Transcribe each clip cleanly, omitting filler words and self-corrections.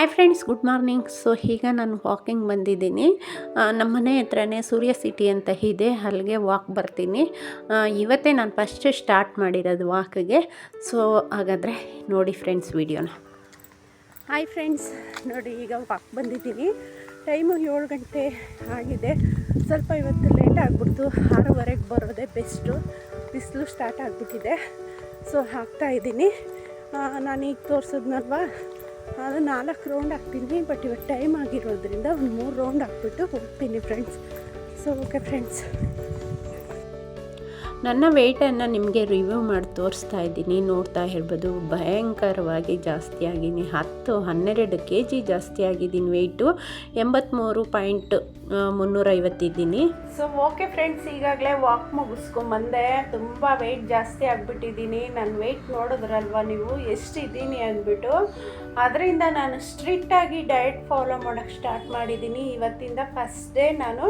Hi friends, good morning. So ಈಗ ನಾನು walking ಬಂದಿದ್ದೀನಿ. ನಮ್ಮ ಮನೆ ಹತ್ರನೇ ಸೂರ್ಯ ಸಿಟಿ ಅಂತ ಇದೆ, ಅಲ್ಲಿಗೆ ವಾಕ್ ಬರ್ತೀನಿ. ಇವತ್ತೇ ನಾನು ಫಸ್ಟ್ ಸ್ಟಾರ್ಟ್ ಮಾಡಿರೋದು ವಾಕಿಗೆ. ಸೊ ಹಾಗಾದರೆ ನೋಡಿ ಫ್ರೆಂಡ್ಸ್ ವಿಡಿಯೋನ. ಹಾಯ್ ಫ್ರೆಂಡ್ಸ್, ನೋಡಿ ಈಗ ವಾಕ್ ಬಂದಿದ್ದೀನಿ. ಟೈಮು 7 ಗಂಟೆ ಆಗಿದೆ. ಸ್ವಲ್ಪ ಇವತ್ತು ಲೇಟ್ ಆಗಿಬಿಡ್ತು. 6:30ಗೆ ಬರೋದೇ ಬೆಸ್ಟು. ಬಿಸಿಲು ಸ್ಟಾರ್ಟ್ ಆಗಿಬಿಟ್ಟಿದೆ. ಸೊ ಹಾಕ್ತಾಯಿದ್ದೀನಿ. ನಾನೀಗ ತೋರಿಸಿದ್ನಲ್ವ, ಅದು 4 ರೌಂಡ್ ಹಾಕ್ತೀನಿ. ಬಟ್ ಇವತ್ತು ಟೈಮ್ ಆಗಿರೋದ್ರಿಂದ ಒಂದು 3 ರೌಂಡ್ ಹಾಕ್ಬಿಟ್ಟು ಹೋಗ್ತೀನಿ ಫ್ರೆಂಡ್ಸ್. ಸೊ ಓಕೆ ಫ್ರೆಂಡ್ಸ್, ನನ್ನ ವೆಯ್ಟನ್ನು ನಿಮಗೆ ರಿವ್ಯೂ ಮಾಡಿ ತೋರಿಸ್ತಾ ಇದ್ದೀನಿ. ನೋಡ್ತಾ ಹೇಳ್ಬೋದು, ಭಯಂಕರವಾಗಿ ಜಾಸ್ತಿ ಆಗಿದ್ದೀನಿ. 10-12 kg ಜಾಸ್ತಿ ಆಗಿದ್ದೀನಿ. ವೆಯ್ಟು 83.350 ಇದ್ದೀನಿ. ಸೊ ಓಕೆ ಫ್ರೆಂಡ್ಸ್, ಈಗಾಗಲೇ ವಾಕ್ ಮುಗಿಸ್ಕೊಂಬಂದೆ. ತುಂಬ ವೆಯ್ಟ್ ಜಾಸ್ತಿ ಆಗಿಬಿಟ್ಟಿದ್ದೀನಿ. ನನ್ನ ವೆಯ್ಟ್ ನೋಡಿದ್ರಲ್ವ ನೀವು ಎಷ್ಟಿದ್ದೀನಿ ಅಂದ್ಬಿಟ್ಟು. ಅದರಿಂದ ನಾನು ಸ್ಟ್ರಿಕ್ಟಾಗಿ ಡಯಟ್ ಫಾಲೋ ಮಾಡೋಕ್ಕೆ ಸ್ಟಾರ್ಟ್ ಮಾಡಿದ್ದೀನಿ. ಇವತ್ತಿಂದ ಫಸ್ಟ್ ಡೇ ನಾನು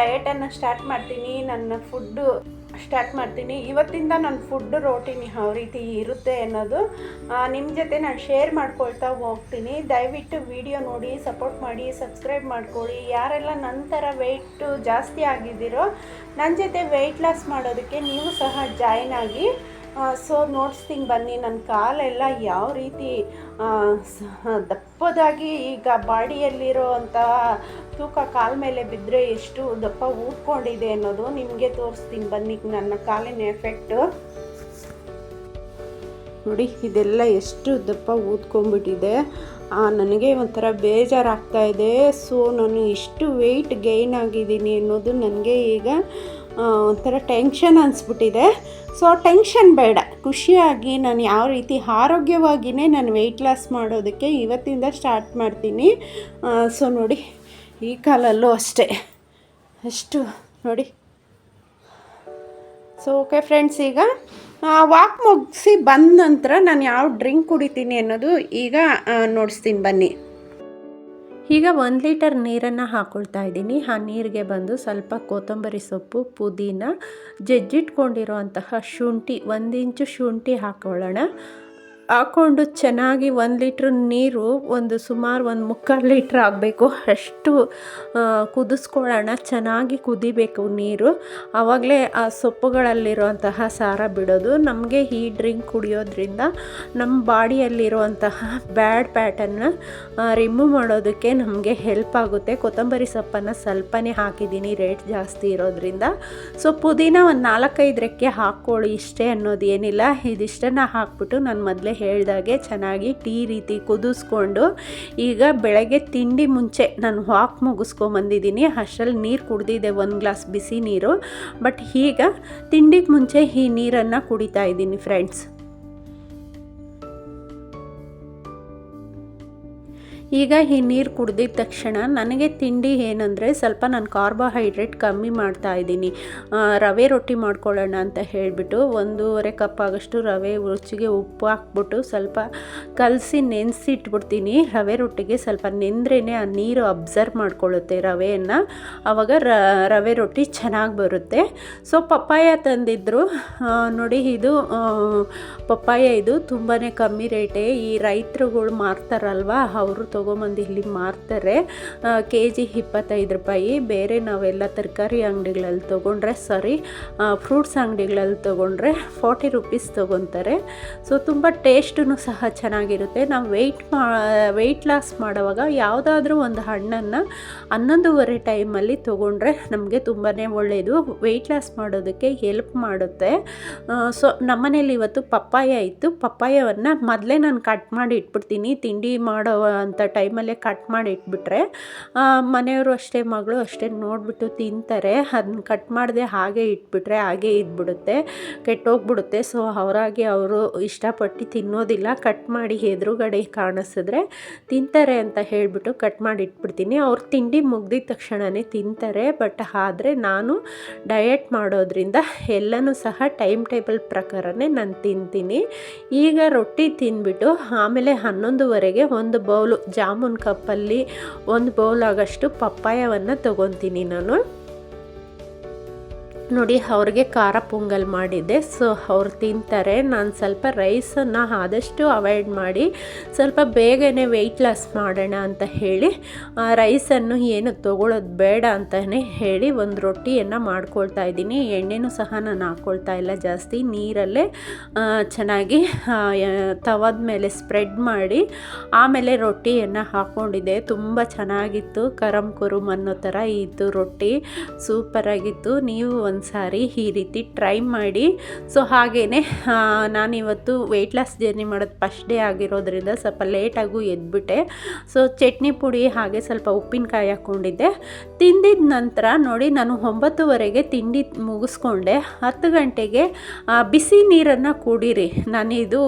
ಡಯಟನ್ನು ಸ್ಟಾರ್ಟ್ ಮಾಡ್ತೀನಿ. ನನ್ನ ಫುಡ್ಡು ಸ್ಟಾರ್ಟ್ ಮಾಡ್ತೀನಿ. ಇವತ್ತಿಂದ ನನ್ನ ಫುಡ್ ರೋಟೀನ್ ಯಾವ ರೀತಿ ಇರುತ್ತೆ ಅನ್ನೋದು ನಿಮ್ಮ ಜೊತೆ ನಾನು ಶೇರ್ ಮಾಡ್ಕೊಳ್ತಾ ಹೋಗ್ತೀನಿ. ದಯವಿಟ್ಟು ವಿಡಿಯೋ ನೋಡಿ ಸಪೋರ್ಟ್ ಮಾಡಿ, ಸಬ್ಸ್ಕ್ರೈಬ್ ಮಾಡ್ಕೊಳ್ಳಿ. ಯಾರೆಲ್ಲ ನನ್ನ ಥರ ವೆಯ್ಟು ಜಾಸ್ತಿ ಆಗಿದ್ದೀರೋ ನನ್ನ ಜೊತೆ ವೆಯ್ಟ್ ಲಾಸ್ ಮಾಡೋದಕ್ಕೆ ನೀವು ಸಹ ಜಾಯ್ನ್ ಆಗಿ. ಸೊ ನೋಡ್ಸ್ತೀನಿ ಬನ್ನಿ. ನನ್ನ ಕಾಲೆಲ್ಲ ಯಾವ ರೀತಿ ದಪ್ಪದಾಗಿ ಈಗ ಬಾಡಿಯಲ್ಲಿರೋ ಅಂತಹ ತೂಕ ಕಾಲ ಮೇಲೆ ಬಿದ್ದರೆ ಎಷ್ಟು ದಪ್ಪ ಊದ್ಕೊಂಡಿದೆ ಅನ್ನೋದು ನಿಮಗೆ ತೋರಿಸ್ತೀನಿ ಬನ್ನಿ. ನನ್ನ ಕಾಲಿನ ಎಫೆಕ್ಟು ನೋಡಿ, ಇದೆಲ್ಲ ಎಷ್ಟು ದಪ್ಪ ಊದ್ಕೊಂಡ್ಬಿಟ್ಟಿದೆ. ನನಗೆ ಒಂಥರ ಬೇಜಾರಾಗ್ತಾಯಿದೆ. ಸೊ ನಾನು ಎಷ್ಟು ವೆಯ್ಟ್ ಗೈನ್ ಆಗಿದ್ದೀನಿ ಅನ್ನೋದು ನನಗೆ ಈಗ ಒಂಥರ ಟೆನ್ಷನ್ ಅನಿಸ್ಬಿಟ್ಟಿದೆ. ಸೊ ಟೆನ್ಷನ್ ಬೇಡ, ಖುಷಿಯಾಗಿ ನಾನು ಯಾವ ರೀತಿ ಆರೋಗ್ಯವಾಗಿಯೇ ನಾನು ವೆಯ್ಟ್ ಲಾಸ್ ಮಾಡೋದಕ್ಕೆ ಇವತ್ತಿಂದ ಸ್ಟಾರ್ಟ್ ಮಾಡ್ತೀನಿ. ಸೊ ನೋಡಿ, ಈ ಕಾಲಲ್ಲೂ ಅಷ್ಟೇ ಅಷ್ಟು ನೋಡಿ. ಸೊ ಓಕೆ ಫ್ರೆಂಡ್ಸ್, ಈಗ ವಾಕ್ ಮುಗಿಸಿ ಬಂದ ನಂತರ ನಾನು ಯಾವ ಡ್ರಿಂಕ್ ಕುಡಿತೀನಿ ಅನ್ನೋದು ಈಗ ನೋಡಿಸ್ತೀನಿ ಬನ್ನಿ. ಈಗ 1 ಲೀಟರ್ ನೀರನ್ನು ಹಾಕ್ಕೊಳ್ತಾ ಇದ್ದೀನಿ. ಆ ನೀರಿಗೆ ಬಂದು ಸ್ವಲ್ಪ ಕೊತ್ತಂಬರಿ ಸೊಪ್ಪು, ಪುದೀನ, ಜಜ್ಜಿಟ್ಕೊಂಡಿರೋ ಅಂತಹ ಶುಂಠಿ, 1 ಇಂಚು ಶುಂಠಿ ಹಾಕ್ಕೊಳ್ಳೋಣ. ಹಾಕ್ಕೊಂಡು ಚೆನ್ನಾಗಿ 1 ಲೀಟ್ರ್ ನೀರು ಸುಮಾರು 1/4 ಲೀಟ್ರ್ ಆಗಬೇಕು ಅಷ್ಟು ಕುದಿಸ್ಕೊಳ್ಳೋಣ. ಚೆನ್ನಾಗಿ ಕುದಿಬೇಕು ನೀರು. ಆವಾಗಲೇ ಆ ಸೊಪ್ಪುಗಳಲ್ಲಿರುವಂತಹ ಸಾರ ಬಿಡೋದು. ನಮಗೆ ಈ ಡ್ರಿಂಕ್ ಕುಡಿಯೋದ್ರಿಂದ ನಮ್ಮ ಬಾಡಿಯಲ್ಲಿರುವಂತಹ ಬ್ಯಾಡ್ ಫ್ಯಾಟನ್ನು ರಿಮೂವ್ ಮಾಡೋದಕ್ಕೆ ನಮಗೆ ಹೆಲ್ಪ್ ಆಗುತ್ತೆ. ಕೊತ್ತಂಬರಿ ಸೊಪ್ಪನ್ನು ಸ್ವಲ್ಪನೇ ಹಾಕಿದ್ದೀನಿ, ರೇಟ್ ಜಾಸ್ತಿ ಇರೋದ್ರಿಂದ. ಸೊ ಪುದೀನ ಒಂದು 4-5 ರೆಕ್ಕೆ ಹಾಕ್ಕೊಳ್ಳಿ, ಇಷ್ಟೇ ಅನ್ನೋದು ಏನಿಲ್ಲ. ಇದಿಷ್ಟನ್ನು ಹಾಕ್ಬಿಟ್ಟು ನಾನು ಮೊದಲೇ ಹೇಳ್ದಾಗೆ ಚೆನ್ನಾಗಿ ಟೀ ರೀತಿ ಕುದಿಸ್ಕೊಂಡು, ಈಗ ಬೆಳಗ್ಗೆ ತಿಂಡಿ ಮುಂಚೆ ನಾನು ವಾಕ್ ಮುಗಿಸ್ಕೊಂಬಂದಿದ್ದೀನಿ. ಅಷ್ಟರಲ್ಲಿ ನೀರು ಕುಡಿದಿದ್ದೆ, 1 ಗ್ಲಾಸ್ ಬಿಸಿ ನೀರು. ಬಟ್ ಈಗ ತಿಂಡಿಗೆ ಮುಂಚೆ ಈ ನೀರನ್ನು ಕುಡಿತಾ ಇದ್ದೀನಿ ಫ್ರೆಂಡ್ಸ್. ಈಗ ಈ ನೀರು ಕುಡಿದಿದ ತಕ್ಷಣ ನನಗೆ ತಿಂಡಿ ಏನಂದರೆ, ಸ್ವಲ್ಪ ನಾನು ಕಾರ್ಬೋಹೈಡ್ರೇಟ್ ಕಮ್ಮಿ ಮಾಡ್ತಾ ಇದ್ದೀನಿ. ರವೆ ರೊಟ್ಟಿ ಮಾಡ್ಕೊಳ್ಳೋಣ ಅಂತ ಹೇಳಿಬಿಟ್ಟು 1.5 ಕಪ್ ಆಗೋಷ್ಟು ರವೆ, ರುಚಿಗೆ ಉಪ್ಪು ಹಾಕ್ಬಿಟ್ಟು ಸ್ವಲ್ಪ ಕಲಸಿ ನೆನೆಸಿಟ್ಬಿಡ್ತೀನಿ. ರವೆ ರೊಟ್ಟಿಗೆ ಸ್ವಲ್ಪ ನೆಂದ್ರೇ ಆ ನೀರು ಅಬ್ಸರ್ವ್ ಮಾಡ್ಕೊಳ್ಳುತ್ತೆ ರವೆಯನ್ನು. ಆವಾಗ ರವೆ ರೊಟ್ಟಿ ಚೆನ್ನಾಗಿ ಬರುತ್ತೆ. ಸೊ ಪಪ್ಪಾಯ ತಂದಿದ್ದರು ನೋಡಿ. ಇದು ಪಪ್ಪಾಯ ಇದು ತುಂಬಾ ಕಮ್ಮಿ ರೇಟೇ. ಈ ರೈತರುಗಳು ಮಾರ್ತಾರಲ್ವ, ಅವರು ತೊಗೊಂಬಂದು ಇಲ್ಲಿ ಮಾರ್ತಾರೆ. kg 25 ರೂಪಾಯಿ. ಬೇರೆ ನಾವೆಲ್ಲ ತರಕಾರಿ ಅಂಗಡಿಗಳಲ್ಲಿ ತೊಗೊಂಡ್ರೆ, ಫ್ರೂಟ್ಸ್ ಅಂಗಡಿಗಳಲ್ಲಿ ತೊಗೊಂಡ್ರೆ 40 ರೂಪೀಸ್ ತೊಗೊತಾರೆ. ಸೊ ತುಂಬ ಟೇಸ್ಟೂ ಸಹ ಚೆನ್ನಾಗಿರುತ್ತೆ. ನಾವು ವೆಯ್ಟ್ ಲಾಸ್ ಮಾಡುವಾಗ ಯಾವುದಾದ್ರೂ ಒಂದು ಹಣ್ಣನ್ನು 11:30 ಟೈಮಲ್ಲಿ ತೊಗೊಂಡ್ರೆ ನಮಗೆ ತುಂಬಾ ಒಳ್ಳೆಯದು. ವೆಯ್ಟ್ ಲಾಸ್ ಮಾಡೋದಕ್ಕೆ ಹೆಲ್ಪ್ ಮಾಡುತ್ತೆ. ಸೊ ನಮ್ಮನೇಲಿ ಇವತ್ತು ಪಪ್ಪಾಯ ಇತ್ತು. ಪಪ್ಪಾಯವನ್ನು ಮೊದಲೇ ನಾನು ಕಟ್ ಮಾಡಿ ಇಟ್ಬಿಡ್ತೀನಿ. ತಿಂಡಿ ಮಾಡೋ ಅಂಥ ಟೈಮಲ್ಲೇ ಕಟ್ ಮಾಡಿ ಇಟ್ಬಿಟ್ರೆ ಮನೆಯವರು ಅಷ್ಟೇ, ಮಗಳು ಅಷ್ಟೇ ನೋಡಿಬಿಟ್ಟು ತಿಂತಾರೆ. ಅದನ್ನ ಕಟ್ ಮಾಡದೆ ಹಾಗೆ ಇಟ್ಬಿಟ್ರೆ ಹಾಗೆ ಇದ್ಬಿಡುತ್ತೆ, ಕೆಟ್ಟೋಗ್ಬಿಡುತ್ತೆ. ಸೊ ಅವರಾಗಿ ಅವರು ಇಷ್ಟಪಟ್ಟು ತಿನ್ನೋದಿಲ್ಲ. ಕಟ್ ಮಾಡಿ ಎದುರುಗಡೆ ಕಾಣಿಸಿದ್ರೆ ತಿಂತಾರೆ ಅಂತ ಹೇಳಿಬಿಟ್ಟು ಕಟ್ ಮಾಡಿ ಇಟ್ಬಿಡ್ತೀನಿ. ಅವ್ರು ತಿಂಡಿ ಮುಗ್ದಿದ ತಕ್ಷಣವೇ ತಿಂತಾರೆ. ಬಟ್ ಆದರೆ ನಾನು ಡಯಟ್ ಮಾಡೋದ್ರಿಂದ ಎಲ್ಲನೂ ಸಹ ಟೈಮ್ ಟೇಬಲ್ ಪ್ರಕಾರನೇ ನಾನು ತಿಂತೀನಿ. ಈಗ ರೊಟ್ಟಿ ತಿಂದ್ಬಿಟ್ಟು ಆಮೇಲೆ 11:30ಗೆ 1 ಬೌಲು ಜಾಮೂನ್ ಕಪ್ಪಲ್ಲಿ 1 ಬೌಲ್ ಆಗೋಷ್ಟು ಪಪ್ಪಾಯವನ್ನು ತೊಗೊತೀನಿ ನಾನು. ನೋಡಿ ಅವ್ರಿಗೆ ಖಾರ ಪೊಂಗಲ್ ಮಾಡಿದ್ದೆ. ಸೊ ಅವ್ರು ತಿಂತಾರೆ. ನಾನು ಸ್ವಲ್ಪ ರೈಸನ್ನು ಆದಷ್ಟು ಅವಾಯ್ಡ್ ಮಾಡಿ ಸ್ವಲ್ಪ ಬೇಗನೆ ವೆಯ್ಟ್ ಲಾಸ್ ಮಾಡೋಣ ಅಂತ ಹೇಳಿ ರೈಸನ್ನು ಏನು ತೊಗೊಳ್ಳೋದು ಬೇಡ ಅಂತಲೇ ಹೇಳಿ ಒಂದು ರೊಟ್ಟಿಯನ್ನು ಮಾಡ್ಕೊಳ್ತಾ ಇದ್ದೀನಿ. ಎಣ್ಣೆನೂ ಸಹ ನಾನು ಹಾಕ್ಕೊಳ್ತಾ ಇಲ್ಲ ಜಾಸ್ತಿ, ನೀರಲ್ಲೇ ಚೆನ್ನಾಗಿ ತವದ ಮೇಲೆ ಸ್ಪ್ರೆಡ್ ಮಾಡಿ ಆಮೇಲೆ ರೊಟ್ಟಿಯನ್ನು ಹಾಕ್ಕೊಂಡಿದ್ದೆ. ತುಂಬ ಚೆನ್ನಾಗಿತ್ತು, ಕರಮ್ ಕುರುಮ್ ಅನ್ನೋ ಥರ ಇತ್ತು ರೊಟ್ಟಿ, ಸೂಪರಾಗಿತ್ತು. ನೀವು ಒಂದು ಸಾರಿ ಈ ರೀತಿ ಟ್ರೈ ಮಾಡಿ. ಸೊ ಹಾಗೆಯೇ ನಾನಿವತ್ತು ವೆಯ್ಟ್ ಲಾಸ್ ಜರ್ನಿ ಮಾಡೋದು ಫಸ್ಟ್ ಡೇ ಆಗಿರೋದ್ರಿಂದ ಸ್ವಲ್ಪ ಲೇಟಾಗೂ ಎದ್ಬಿಟ್ಟೆ. ಸೊ ಚಟ್ನಿ ಪುಡಿ ಹಾಗೆ ಸ್ವಲ್ಪ ಉಪ್ಪಿನಕಾಯಿ ಹಾಕ್ಕೊಂಡಿದ್ದೆ. ತಿಂದಿದ ನಂತರ ನೋಡಿ ನಾನು 9:30ಗೆ ತಿಂಡಿ ಮುಗಿಸ್ಕೊಂಡೆ. 10 ಗಂಟೆಗೆ ಬಿಸಿ ನೀರನ್ನು ಕುಡೀರಿ. ನಾನಿದು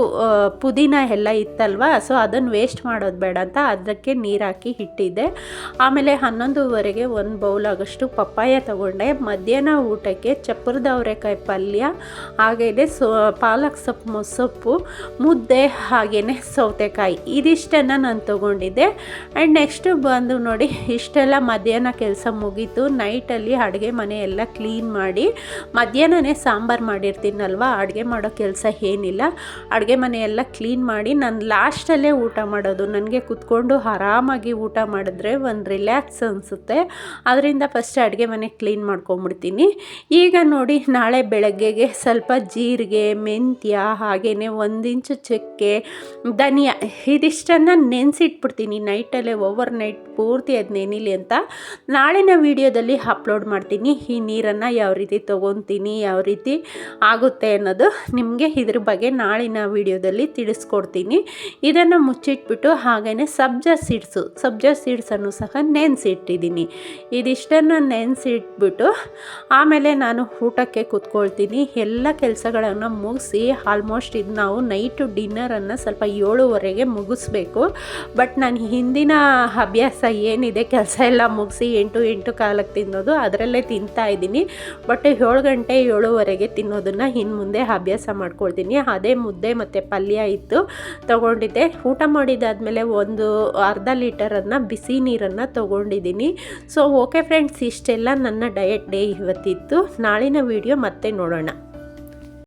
ಪುದೀನ ಎಲ್ಲ ಇತ್ತಲ್ವ, ಸೊ ಅದನ್ನು ವೇಸ್ಟ್ ಮಾಡೋದು ಬೇಡ ಅಂತ ಅದಕ್ಕೆ ನೀರು ಹಾಕಿ ಇಟ್ಟಿದ್ದೆ. ಆಮೇಲೆ 11:30ಗೆ 1 ಬೌಲ್ ಆಗೋಷ್ಟು ಪಪ್ಪಾಯ ತೊಗೊಂಡೆ. ಮಧ್ಯಾಹ್ನ ಊಟಕ್ಕೆ ಚಪ್ಪರದ ಅವರೆಕಾಯಿ ಪಲ್ಯ, ಹಾಗೆಯೇ ಪಾಲಕ್ ಸೊಪ್ಪು, ಮೊಸೊಪ್ಪು, ಮುದ್ದೆ, ಹಾಗೆಯೇ ಸೌತೆಕಾಯಿ, ಇದಿಷ್ಟನ್ನು ನಾನು ತೊಗೊಂಡಿದ್ದೆ. ಆ್ಯಂಡ್ ನೆಕ್ಸ್ಟು ಬಂದು ನೋಡಿ ಇಷ್ಟೆಲ್ಲ ಮಧ್ಯಾಹ್ನ ಕೆಲಸ ಮುಗೀತು. ನೈಟಲ್ಲಿ ಅಡುಗೆ ಮನೆ ಎಲ್ಲ ಕ್ಲೀನ್ ಮಾಡಿ, ಮಧ್ಯಾಹ್ನನೇ ಸಾಂಬಾರು ಮಾಡಿರ್ತೀನಲ್ವ, ಅಡುಗೆ ಮಾಡೋ ಕೆಲಸ ಏನಿಲ್ಲ. ಅಡುಗೆ ಮನೆ ಎಲ್ಲ ಕ್ಲೀನ್ ಮಾಡಿ ನಾನು ಲಾಸ್ಟಲ್ಲೇ ಊಟ ಮಾಡೋದು. ನನಗೆ ಕುತ್ಕೊಂಡು ಆರಾಮಾಗಿ ಊಟ ಮಾಡಿದ್ರೆ ಒಂದು ರಿಲ್ಯಾಕ್ಸ್ ಅನಿಸುತ್ತೆ. ಅದರಿಂದ ಫಸ್ಟ್ ಅಡುಗೆ ಮನೆ ಕ್ಲೀನ್ ಮಾಡ್ಕೊಂಬಿಡ್ತೀನಿ. ಈಗ ನೋಡಿ ನಾಳೆ ಬೆಳಗ್ಗೆಗೆ ಸ್ವಲ್ಪ ಜೀರಿಗೆ, ಮೆಂತ್ಯ, ಹಾಗೆಯೇ 1 ಇಂಚು ಚಕ್ಕೆ, ಧನಿಯಾ, ಇದಿಷ್ಟನ್ನು ನೆನೆಸಿಟ್ಬಿಡ್ತೀನಿ ನೈಟಲ್ಲೇ. ಓವರ್ ನೈಟ್ ಪೂರ್ತಿ ಅದು ನೆನಿಲಿ ಅಂತ ನಾಳಿನ ವೀಡಿಯೋದಲ್ಲಿ ಅಪ್ಲೋಡ್ ಮಾಡ್ತೀನಿ. ಈ ನೀರನ್ನು ಯಾವ ರೀತಿ ತೊಗೊತೀನಿ, ಯಾವ ರೀತಿ ಆಗುತ್ತೆ ಅನ್ನೋದು ನಿಮಗೆ ಇದ್ರ ಬಗ್ಗೆ ನಾಳಿನ ವೀಡಿಯೋದಲ್ಲಿ ತಿಳಿಸ್ಕೊಡ್ತೀನಿ. ಇದನ್ನು ಮುಚ್ಚಿಟ್ಬಿಟ್ಟು ಹಾಗೆಯೇ ಸಬ್ಜಾ ಸೀಡ್ಸನ್ನು ಸಹ ನೆನೆಸಿಟ್ಟಿದ್ದೀನಿ. ಇದಿಷ್ಟನ್ನು ನೆನೆಸಿಟ್ಬಿಟ್ಟು ಆಮೇಲೆ ನಾನು ಊಟಕ್ಕೆ ಕೂತ್ಕೊಳ್ತೀನಿ. ಎಲ್ಲ ಕೆಲಸಗಳನ್ನು ಮುಗಿಸಿ ಆಲ್ಮೋಸ್ಟ್ ಇದು ನಾವು ನೈಟು ಡಿನ್ನರನ್ನು ಸ್ವಲ್ಪ 7:30ಗೆ ಮುಗಿಸ್ಬೇಕು. ಬಟ್ ನಾನು ಹಿಂದಿನ ಅಭ್ಯಾಸ ಏನಿದೆ, ಕೆಲಸ ಎಲ್ಲ ಮುಗಿಸಿ 8 ಕಾಲಕ್ಕೆ ತಿನ್ನೋದು, ಅದರಲ್ಲೇ ತಿಂತಾಯಿದ್ದೀನಿ. ಬಟ್ 7 ಗಂಟೆ 7:30ಗೆ ತಿನ್ನೋದನ್ನು ಇನ್ನು ಮುಂದೆ ಅಭ್ಯಾಸ ಮಾಡ್ಕೊಳ್ತೀನಿ. ಅದೇ ಮುದ್ದೆ ಮತ್ತು ಪಲ್ಯ ಇತ್ತು ತೊಗೊಂಡಿದ್ದೆ. ಊಟ ಮಾಡಿದ್ದಾದಮೇಲೆ ಒಂದು ಅರ್ಧ ಲೀಟರನ್ನು ಬಿಸಿ ನೀರನ್ನು ತೊಗೊಂಡಿದ್ದೀನಿ. ಸೊ ಓಕೆ ಫ್ರೆಂಡ್ಸ್, ಇಷ್ಟೆಲ್ಲ ನನ್ನ ಡಯಟ್ ಡೇ ಇವತ್ತಿತ್ತು. ನಾಳಿನ ವಿಡಿಯೋ ಮತ್ತೆ ನೋಡೋಣ.